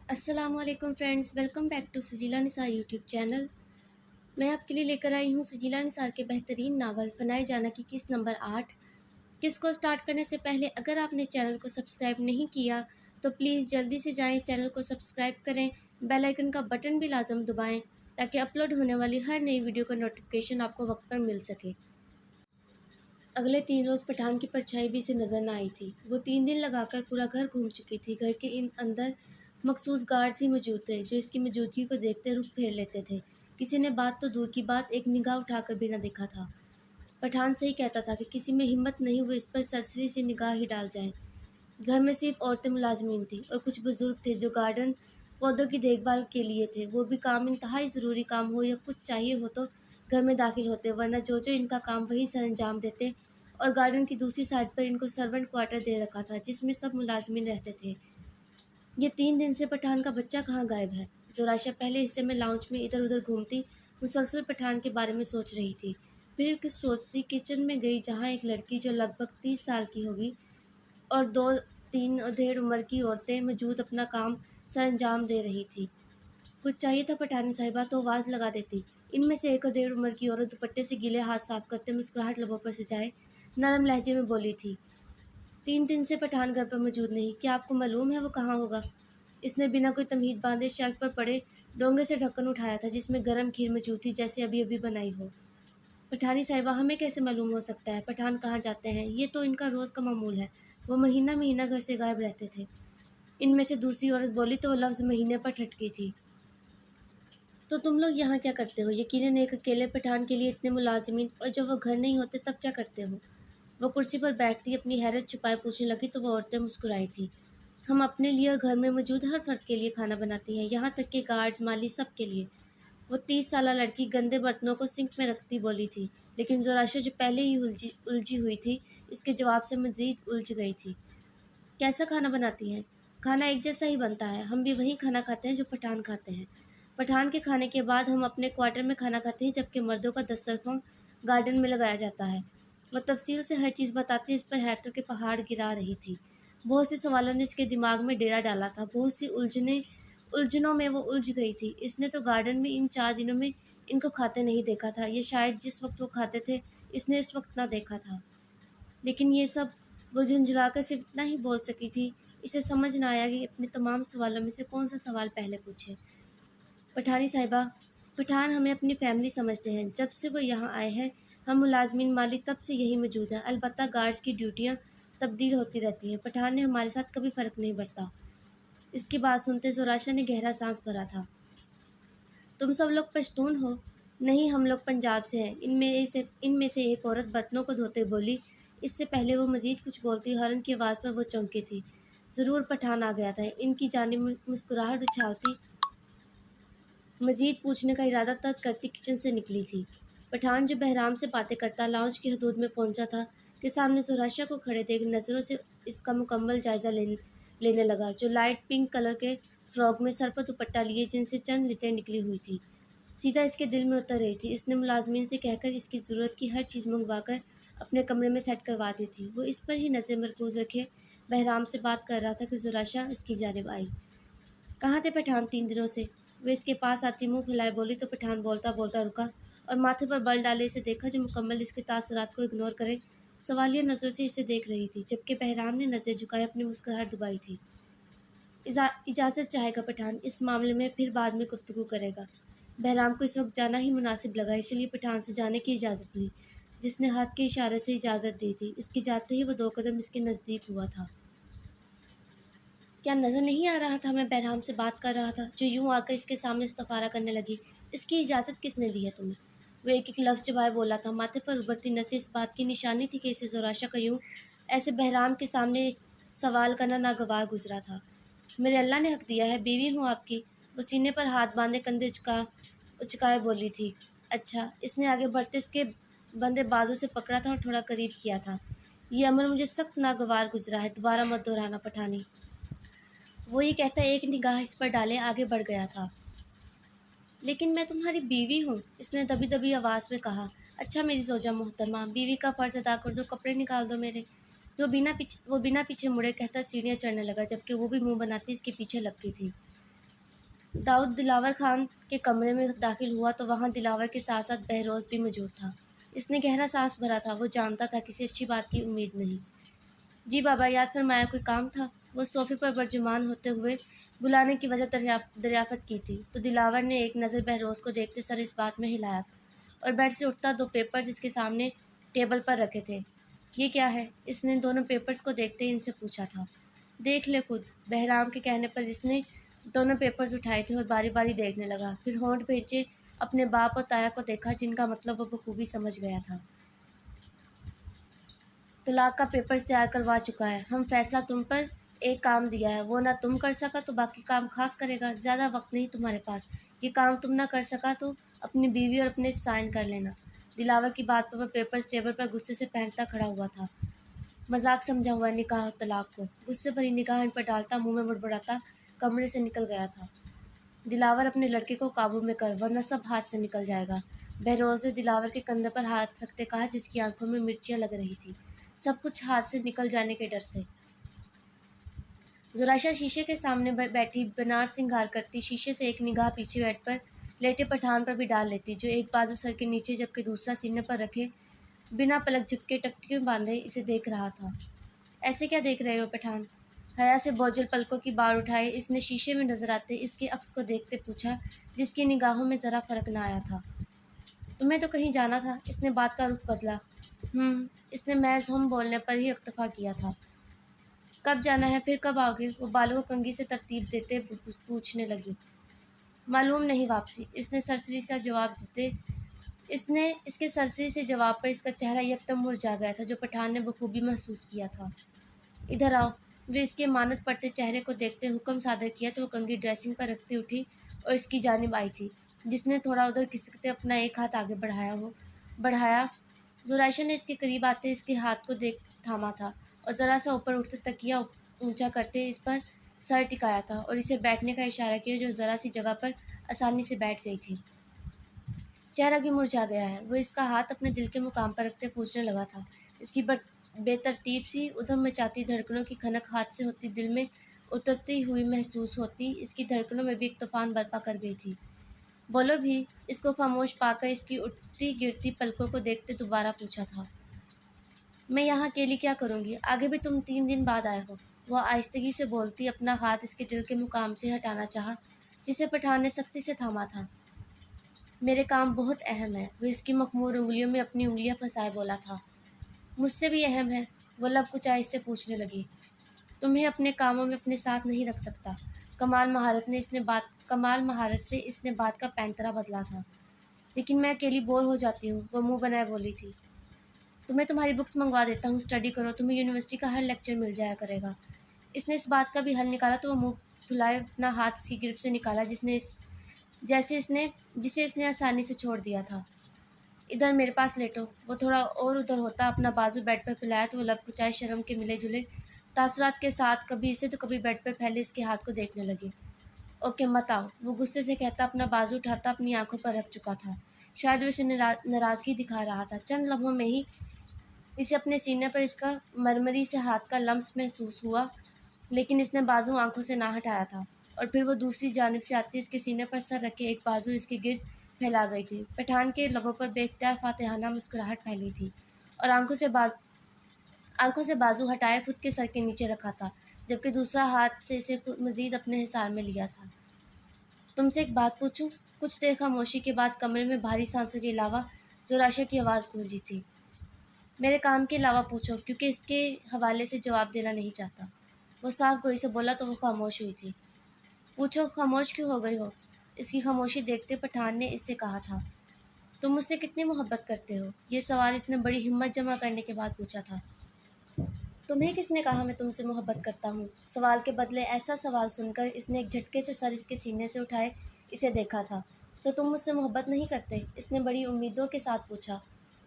السلام علیکم friends, welcome back to Sajila Nisar YouTube channel. میں آپ کے لیے لے کر آئی ہوں سجیلا نثار کے بہترین ناول فنائے جانا کی قسط نمبر 8۔ قسط کو سٹارٹ کرنے سے پہلے اگر آپ نے چینل کو سبسکرائب نہیں کیا تو پلیز جلدی سے جائیں، چینل کو سبسکرائب کریں، بیل آئیکن کا بٹن بھی لازم دبائیں تاکہ اپلوڈ ہونے والی ہر نئی ویڈیو کا نوٹیفیکیشن آپ کو وقت پر مل سکے۔ اگلے 3 روز پٹھان کی پرچھائی بھی اسے نظر نہ آئی تھی۔ وہ 3 دن لگا کر پورا گھر گھوم چکی تھی۔ گھر کے اندر مخصوص گارڈز ہی موجود تھے جو اس کی موجودگی کو دیکھتے رخ پھیر لیتے تھے۔ کسی نے بات تو دور کی بات ایک نگاہ اٹھا کر بھی نہ دیکھا تھا۔ پٹھان صحیح کہتا تھا کہ کسی میں ہمت نہیں وہ اس پر سرسری سی نگاہ ہی ڈال جائیں۔ گھر میں صرف عورتیں ملازمین تھیں اور کچھ بزرگ تھے جو گارڈن پودوں کی دیکھ بھال کے لیے تھے۔ وہ بھی کام انتہائی ضروری کام ہو یا کچھ چاہیے ہو تو گھر میں داخل ہوتے، ورنہ جو ان کا کام وہی سر انجام دیتے۔ اور گارڈن کی دوسری سائڈ پر ان کو سرونٹ کوارٹر دے رکھا تھا جس میں سب ملازمین رہتے تھے۔ یہ 3 دن سے پٹھان کا بچہ کہاں غائب ہے؟ زورائشہ پہلے حصے میں لاؤنج میں ادھر ادھر گھومتی مسلسل پٹھان کے بارے میں سوچ رہی تھی۔ پھر کچھ سوچتی کچن میں گئی جہاں ایک لڑکی جو لگ بھگ 30 سال کی ہوگی اور 2-3 ادھیڑ عمر کی عورتیں موجود اپنا کام سر انجام دے رہی تھی۔ کچھ چاہیے تھا پٹھانی صاحبہ تو آواز لگا دیتی۔ ان میں سے ایک ادھیڑ عمر کی عورت دوپٹے سے گیلے ہاتھ صاف کرتے مسکراہٹ لبوں پر سجائے نرم لہجے میں بولی تھی، 3 دن سے پٹھان گھر پر موجود نہیں، کیا آپ کو معلوم ہے وہ کہاں ہوگا؟ اس نے بنا کوئی تمہید باندھے شیلف پر پڑے ڈونگے سے ڈھکن اٹھایا تھا جس میں گرم کھیر موجود تھی جیسے ابھی ابھی بنائی ہو۔ پٹھانی صاحبہ ہمیں کیسے معلوم ہو سکتا ہے پٹھان کہاں جاتے ہیں؟ یہ تو ان کا روز کا معمول ہے، وہ مہینہ مہینہ گھر سے غائب رہتے تھے۔ ان میں سے دوسری عورت بولی تو وہ لفظ مہینے پر ٹھٹکی تھی۔ تو تم لوگ یہاں کیا کرتے ہو؟ یقیناً ایک اکیلے پٹھان کے لیے اتنے ملازمین، اور جب وہ گھر نہیں ہوتے تب کیا کرتے ہو؟ وہ کرسی پر بیٹھتی اپنی حیرت چھپائے پوچھنے لگی تو وہ عورتیں مسکرائی تھیں۔ ہم اپنے لیے اور گھر میں موجود ہر فرد کے لیے کھانا بناتی ہیں، یہاں تک کہ گارڈز مالی سب کے لیے۔ وہ 30 سالہ لڑکی گندے برتنوں کو سنک میں رکھتی بولی تھی، لیکن زورائشہ جو پہلے ہی الجھی ہوئی تھی اس کے جواب سے مزید الجھ گئی تھی۔ کیسا کھانا بناتی ہیں؟ کھانا ایک جیسا ہی بنتا ہے، ہم بھی وہی کھانا کھاتے ہیں جو پٹھان کھاتے ہیں۔ پٹھان کے کھانے کے بعد ہم اپنے کوارٹر میں کھانا کھاتے ہیں جبکہ مردوں کا دسترخوان گارڈن میں لگایا جاتا ہے۔ وہ تفصیل سے ہر چیز بتاتی اس پر حیرتوں کے پہاڑ گرا رہی تھی۔ بہت سے سوالوں نے اس کے دماغ میں ڈیرا ڈالا تھا، بہت سی الجھنوں میں وہ الجھ گئی تھی۔ اس نے تو گارڈن میں ان 4 دنوں میں ان کو کھاتے نہیں دیکھا تھا، یا شاید جس وقت وہ کھاتے تھے اس نے اس وقت نہ دیکھا تھا۔ لیکن یہ سب وہ جھنجھلا کر صرف اتنا ہی بول سکی تھی۔ اسے سمجھ نہ آیا کہ اپنے تمام سوالوں میں سے کون سا سوال پہلے پوچھے۔ پٹھانی صاحبہ، پٹھان ہمیں اپنی فیملی سمجھتے ہیں، جب سے وہ یہاں آئے ہیں ہم ملازمین مالی تب سے یہی موجود ہیں، البتہ گارڈز کی ڈیوٹیاں تبدیل ہوتی رہتی ہیں، پٹھان نے ہمارے ساتھ کبھی فرق نہیں برتا۔ اس کی بات سنتے زورائشہ نے گہرا سانس بھرا تھا۔ تم سب لوگ پشتون ہو؟ نہیں، ہم لوگ پنجاب سے ہیں، ان میں سے ایک عورت برتنوں کو دھوتے بولی۔ اس سے پہلے وہ مزید کچھ بولتی ہارن کی آواز پر وہ چونکی تھی۔ ضرور پٹھان آ گیا تھا، ان کی جانب مسکراہٹ اچھالتی مزید پوچھنے کا ارادہ ترک کرتی کچن سے نکلی تھی۔ پٹھان جو بہرام سے باتیں کرتا لاؤنج کی حدود میں پہنچا تھا کہ سامنے زورائشہ کو کھڑے دیکھ نظروں سے اس کا مکمل جائزہ لینے لگا، جو لائٹ پنک کلر کے فراک میں سر پر دوپٹہ لیے جن سے چند لٹیں نکلی ہوئی تھی سیدھا اس کے دل میں اتر رہی تھی۔ اس نے ملازمین سے کہہ کر اس کی ضرورت کی ہر چیز منگوا کر اپنے کمرے میں سیٹ کروا دی تھی۔ وہ اس پر ہی نظر مرکوز رکھے بہرام سے بات کر رہا تھا کہ زورائشہ اس کی جانب آئی۔ کہاں تھے پٹھان 3 دنوں سے؟ وہ اس کے پاس آتی منہ پھیلائے بولی تو پٹھان بولتا بولتا رکا اور ماتھے پر بل ڈالے اسے دیکھا جو مکمل اس کے تاثرات کو اگنور کرے سوالیہ نظروں سے اسے دیکھ رہی تھی، جبکہ بہرام نے نظر جھکائے اپنی مسکراہٹ دبائی تھی۔ اجازت چاہے گا پٹھان، اس معاملے میں پھر بعد میں گفتگو کرے گا۔ بہرام کو اس وقت جانا ہی مناسب لگا، اسی لیے پٹھان سے جانے کی اجازت لی، جس نے ہاتھ کے اشارے سے اجازت دی تھی۔ اس کے جاتے ہی وہ 2 قدم اس کے نزدیک ہوا تھا۔ کیا نظر نہیں آ رہا تھا میں بہرام سے بات کر رہا تھا جو یوں آ کر اس کے سامنے استفارہ کرنے لگی؟ اس کی اجازت کس نے دی ہے تمہیں؟ وہ ایک ایک لفظ چبائے بولا تھا۔ ماتھے پر ابھرتی نسیں اس بات کی نشانی تھی کہ اسے زورائشہ کا یوں ایسے بہرام کے سامنے سوال کرنا ناگوار گزرا تھا۔ میرے اللہ نے حق دیا ہے، بیوی ہوں آپ کی۔ وہ سینے پر ہاتھ باندھے کندھے اچکائے بولی تھی۔ اچھا، اس نے آگے بڑھتے اس کے بندے بازو سے پکڑا تھا اور تھوڑا قریب کیا تھا۔ یہ عمل مجھے سخت ناگوار گزرا ہے، دوبارہ مت دہرانا پٹھانی۔ وہ یہ کہتا ایک نگاہ اس پر ڈالے آگے بڑھ گیا تھا۔ لیکن میں تمہاری بیوی ہوں، اس نے دبی دبی آواز میں کہا۔ اچھا میری زوجہ محترمہ، بیوی کا فرض ادا کر دو، کپڑے نکال دو میرے۔ وہ بنا پیچھے مڑے کہتا سیڑھیاں چڑھنے لگا، جبکہ وہ بھی منہ بناتی اس کے پیچھے لپکی تھی۔ داؤد دلاور خان کے کمرے میں داخل ہوا تو وہاں دلاور کے ساتھ ساتھ بہروز بھی موجود تھا۔ اس نے گہرا سانس بھرا تھا، وہ جانتا تھا کسی اچھی بات کی امید نہیں۔ جی بابا، یاد فرمایا، کوئی کام تھا؟ وہ صوفے پر برجمان ہوتے ہوئے بلانے کی وجہ دریافت کی تھی تو دلاور نے ایک نظر بہروز کو دیکھتے سر اس بات میں ہلایا اور بیڈ سے اٹھتا دو پیپرز اس کے سامنے ٹیبل پر رکھے تھے۔ یہ کیا ہے؟ اس نے دونوں پیپرز کو دیکھتے ہی ان سے پوچھا تھا۔ دیکھ لے خود۔ بہرام کے کہنے پر اس نے دونوں پیپرز اٹھائے تھے اور باری باری دیکھنے لگا، پھر ہونٹ بھیجے اپنے باپ اور تایا کو دیکھا جن کا مطلب وہ بخوبی سمجھ گیا تھا۔ طلاق کا پیپرز تیار کروا چکا ہے، ہم فیصلہ تم پر ایک کام دیا ہے، وہ نہ تم کر سکا تو باقی کام خاک کرے گا۔ زیادہ وقت نہیں تمہارے پاس، یہ کام تم نہ کر سکا تو اپنی بیوی اور اپنے سائن کر لینا۔ دلاور کی بات پر وہ پیپرز ٹیبل پر غصے سے پھینکتا کھڑا ہوا تھا۔ مذاق سمجھا ہوا نکاح اور طلاق کو غصے بھری نگاہ ان پر ڈالتا منہ میں بڑبڑاتا کمرے سے نکل گیا تھا۔ دلاور اپنے لڑکے کو قابو میں کر ورنہ سب ہاتھ سے نکل جائے گا، بہروز نے دلاور کے کندھے پر ہاتھ رکھتے کہا جس کی آنکھوں میں مرچیاں لگ رہی تھی، سب کچھ ہاتھ سے نکل جانے کے ڈر سے۔ زورائشہ شیشے کے سامنے بیٹھی بنار سنگھار کرتی، شیشے سے ایک نگاہ پیچھے بیڈ پر لیٹے پٹھان پر بھی ڈال لیتی جو ایک بازو سر کے نیچے جبکہ دوسرا سینے پر رکھے بنا پلک جھپکے ٹکٹیوں باندھے اسے دیکھ رہا تھا۔ ایسے کیا دیکھ رہے ہو پٹھان؟ حیا سے بوجھل پلکوں کی بار اٹھائے اس نے شیشے میں نظر آتے اس کے عکس کو دیکھتے پوچھا جس کی نگاہوں میں ذرا فرق نہ آیا تھا۔ تمہیں تو کہیں جانا تھا؟ اس نے بات کا رخ بدلا۔ اس نے محض ہم بولنے پر ہی اکتفا کیا تھا۔ کب جانا ہے؟ پھر کب آؤ گے؟ وہ بالوں کو کنگھی سے ترتیب دیتے پوچھنے لگی۔ معلوم نہیں واپسی، اس نے سرسری سا جواب دیتے اس کے سرسری سے جواب پر اس کا چہرہ یکدم مرجھا گیا تھا جو پٹھان نے بخوبی محسوس کیا تھا۔ ادھر آؤ۔ وہ اس کے مانت پڑتے چہرے کو دیکھتے حکم صادر کیا تو وہ کنگھی ڈریسنگ پر رکھتی اٹھی اور اس کی جانب آئی تھی جس نے تھوڑا ادھر کھسکتے اپنا ایک ہاتھ آگے بڑھایا۔ زورائشہ نے اس کے قریب آتے اس کے ہاتھ کو تھاما تھا اور ذرا سا اوپر اٹھتے تکیہ اونچا کرتے اس پر سر ٹکایا تھا اور اسے بیٹھنے کا اشارہ کیا جو ذرا سی جگہ پر آسانی سے بیٹھ گئی تھی۔ چہرہ کیوں مرجھا گیا ہے؟ وہ اس کا ہاتھ اپنے دل کے مقام پر رکھتے پوچھنے لگا تھا۔ اس کی بے ترتیب سی ادھم مچاتی دھڑکنوں کی کھنک ہاتھ سے ہوتی دل میں اترتی ہوئی محسوس ہوتی اس کی دھڑکنوں میں بھی ایک طوفان برپا کر گئی تھی۔ بولو بھی۔ اس کو خاموش پا کر اس کی اٹھتی گرتی پلکوں کو دیکھتے دوبارہ پوچھا تھا۔ میں یہاں اکیلی کیا کروں گی؟ آگے بھی تم 3 دن بعد آئے ہو۔ وہ آہستگی سے بولتی اپنا ہاتھ اس کے دل کے مقام سے ہٹانا چاہا جسے پٹھان نے سختی سے تھاما تھا۔ میرے کام بہت اہم ہے، وہ اس کی مخمور انگلیوں میں اپنی انگلیاں پھنسائے بولا تھا۔ مجھ سے بھی اہم ہے، وہ لب کچائے اس سے پوچھنے لگی۔ تمہیں اپنے کاموں میں اپنے ساتھ نہیں رکھ سکتا؟ کمال مہارت سے اس نے بات کا پینترا بدلا تھا۔ لیکن میں اکیلی بور ہو جاتی ہوں، وہ منہ بنائے بولی تھی۔ تمہیں تمہاری بکس منگوا دیتا ہوں، اسٹڈی کرو، تمہیں یونیورسٹی کا ہر لیکچر مل جایا کرے گا۔ اس نے اس بات کا بھی حل نکالا تو وہ منہ پھلائے اپنا ہاتھ اس کی گرفت سے نکالا جسے اس نے آسانی سے چھوڑ دیا تھا۔ ادھر میرے پاس لیٹو۔ وہ تھوڑا اور ادھر ہوتا اپنا بازو بیڈ پر پھیلایا تو وہ لب کچائے شرم کے ملے جلے تاثرات کے ساتھ کبھی اسے تو کبھی بیڈ پر پھیلے اس کے ہاتھ کو دیکھنے لگی۔ اوکے مت آؤ، وہ غصے سے کہتا اپنا بازو اٹھاتا اپنی آنکھوں پر رکھ چکا تھا۔ شاید وہ اسے ناراضگی دکھا رہا تھا۔ چند لمحوں میں ہی اسے اپنے سینے پر اس کا مرمری سے ہاتھ کا لمس محسوس ہوا لیکن اس نے بازو آنکھوں سے نہ ہٹایا تھا اور پھر وہ دوسری جانب سے آتی اس کے سینے پر سر رکھے ایک بازو اس کے گرد پھیلا گئی تھی۔ پٹھان کے لبوں پر بے اختیار فاتحانہ مسکراہٹ پھیلی تھی اور آنکھوں سے بازو ہٹائے خود کے سر کے نیچے رکھا تھا جبکہ دوسرا ہاتھ سے اسے مزید اپنے حصار میں لیا تھا۔ تم سے ایک بات پوچھوں؟ کچھ دیر خاموشی کے بعد کمرے میں بھاری سانسوں کے علاوہ زورائشہ کی آواز گونجی تھی۔ میرے کام کے علاوہ پوچھو، کیونکہ اس کے حوالے سے جواب دینا نہیں چاہتا۔ وہ صاف گوئی سے بولا تو وہ خاموش ہوئی تھی۔ پوچھو، خاموش کیوں ہو گئی ہو؟ اس کی خاموشی دیکھتے پٹھان نے اس سے کہا تھا۔ تم مجھ سے کتنی محبت کرتے ہو؟ یہ سوال اس نے بڑی ہمت جمع کرنے کے بعد پوچھا تھا۔ تمہیں کس نے کہا میں تم سے محبت کرتا ہوں؟ سوال کے بدلے ایسا سوال سن کر اس نے ایک جھٹکے سے سر اس کے سینے سے اٹھائے اسے دیکھا تھا۔ تو تم مجھ سے محبت نہیں کرتے؟ اس نے بڑی امیدوں کے ساتھ پوچھا۔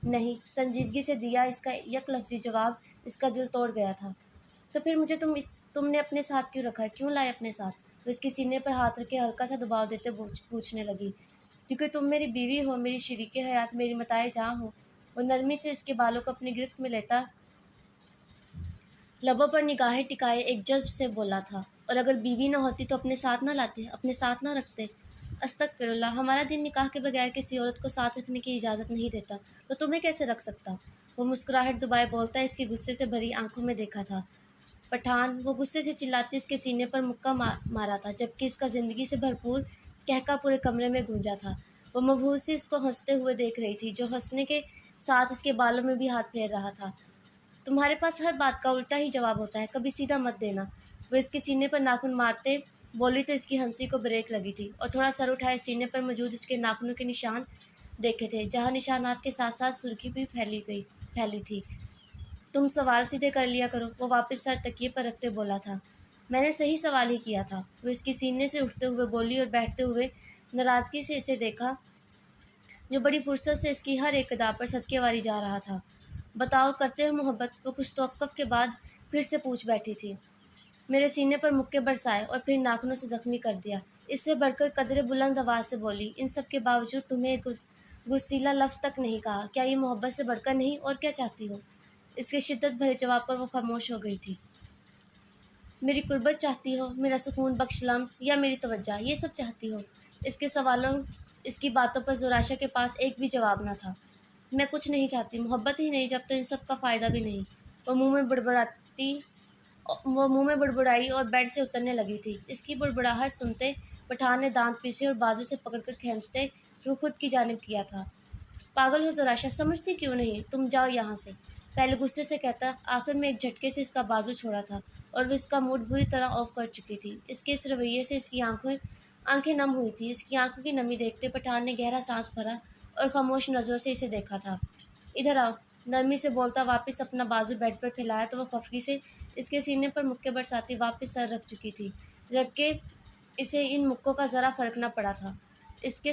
نہیں، سنجیدگی سے دیا اس کا یک لفظی جواب اس کا دل توڑ گیا تھا۔ تو پھر مجھے تم نے اپنے ساتھ کیوں رکھا ہے؟ کیوں لائے اپنے ساتھ؟ وہ اس کے سینے پر ہاتھ رکھ کے ہلکا سا دباؤ دیتے پوچھنے لگی۔ کیونکہ تم میری بیوی ہو، میری شریک حیات، میری متاع جاں ہو۔ وہ نرمی سے اس کے بالوں کو اپنی گرفت میں لیتا لبوں پر نگاہیں ٹکائے ایک جذب سے بولا تھا۔ اور اگر بیوی نہ ہوتی تو اپنے ساتھ نہ لاتے، اپنے ساتھ نہ رکھتے؟ استغفر اللہ، ہمارا دین نکاح کے بغیر کسی عورت کو ساتھ رکھنے کی اجازت نہیں دیتا، تو تمہیں کیسے رکھ سکتا؟ وہ مسکراہٹ دبائے بولتا، اس کی غصے سے بھری آنکھوں میں دیکھا تھا پٹھان، وہ غصے سے چلاتی اس کے سینے پر مکہ مارا تھا، جبکہ اس کا زندگی سے بھرپور کہکا پورے کمرے میں گونجا تھا۔ وہ مبہوت سی اس کو ہنستے ہوئے دیکھ رہی تھی، جو ہنسنے کے ساتھ اس کے بالوں میں بھی ہاتھ پھیر رہا تھا۔ تمہارے پاس ہر بات کا الٹا ہی جواب ہوتا ہے، کبھی سیدھا مت دینا۔ وہ اس کے سینے پر ناخن مارتے بولی تو اس کی ہنسی کو بریک لگی تھی، اور تھوڑا سر اٹھائے سینے پر موجود اس کے ناخنوں کے نشان دیکھے تھے، جہاں نشانات کے ساتھ ساتھ سرخی بھی پھیلی تھی۔ تم سوال سیدھے کر لیا کرو، وہ واپس سر تکیے پر رکھتے بولا تھا۔ میں نے صحیح سوال ہی کیا تھا، وہ اس کے سینے سے اٹھتے ہوئے بولی اور بیٹھتے ہوئے ناراضگی سے اسے دیکھا، جو بڑی فرصت سے اس کی ہر ایک ادا پر صدقے واری جا رہا تھا۔ بتاؤ، کرتے ہو محبت؟ وہ کچھ توقف کے بعد پھر سے پوچھ بیٹھی تھی۔ میرے سینے پر مکے برسائے اور پھر ناخنوں سے زخمی کر دیا، اس سے بڑھ کر قدرے بلند آواز سے بولی۔ ان سب کے باوجود تمہیں ایک گسیلا لفظ تک نہیں کہا، کیا یہ محبت سے بڑھ کر نہیں؟ اور کیا چاہتی ہو؟ اس کے شدت بھرے جواب پر وہ خاموش ہو گئی تھی۔ میری قربت چاہتی ہو، میرا سکون بخش لمس، یا میری توجہ؟ یہ سب چاہتی ہو؟ اس کے سوالوں، اس کی باتوں پر زوراشا کے پاس ایک بھی جواب نہ تھا۔ میں کچھ نہیں چاہتی، محبت ہی نہیں، جب تو ان سب کا فائدہ بھی نہیں۔ وہ منہ میں بڑبڑائی اور بیڈ سے اترنے لگی تھی۔ اس کی بڑبڑاہٹ سنتے پٹھان نے دانت پیسے اور بازو سے پکڑ کر کھینچتے رخ خود کی جانب کیا تھا۔ پاگل ہو زراشا، سمجھتی کیوں نہیں؟ تم جاؤ یہاں سے، پہلے غصے سے کہتا، آخر میں ایک جھٹکے سے اس کا بازو چھوڑا تھا اور وہ اس کا موڈ بری طرح آف کر چکی تھی۔ اس کے اس رویے سے اس کی آنکھیں نم ہوئی تھی۔ اس کی آنکھوں کی نمی دیکھتے پٹھان نے گہرا سانس بھرا اور خاموش نظروں سے اسے دیکھا تھا۔ ادھر آؤ، نرمی سے بولتا واپس اپنا بازو بیڈ پر پھیلایا تو وہ خفگی سے اس کے سینے پر مکے برساتی واپس سر رکھ چکی تھی، جبکہ اسے ان مکوں کا ذرا فرق نہ پڑا تھا۔ اس کے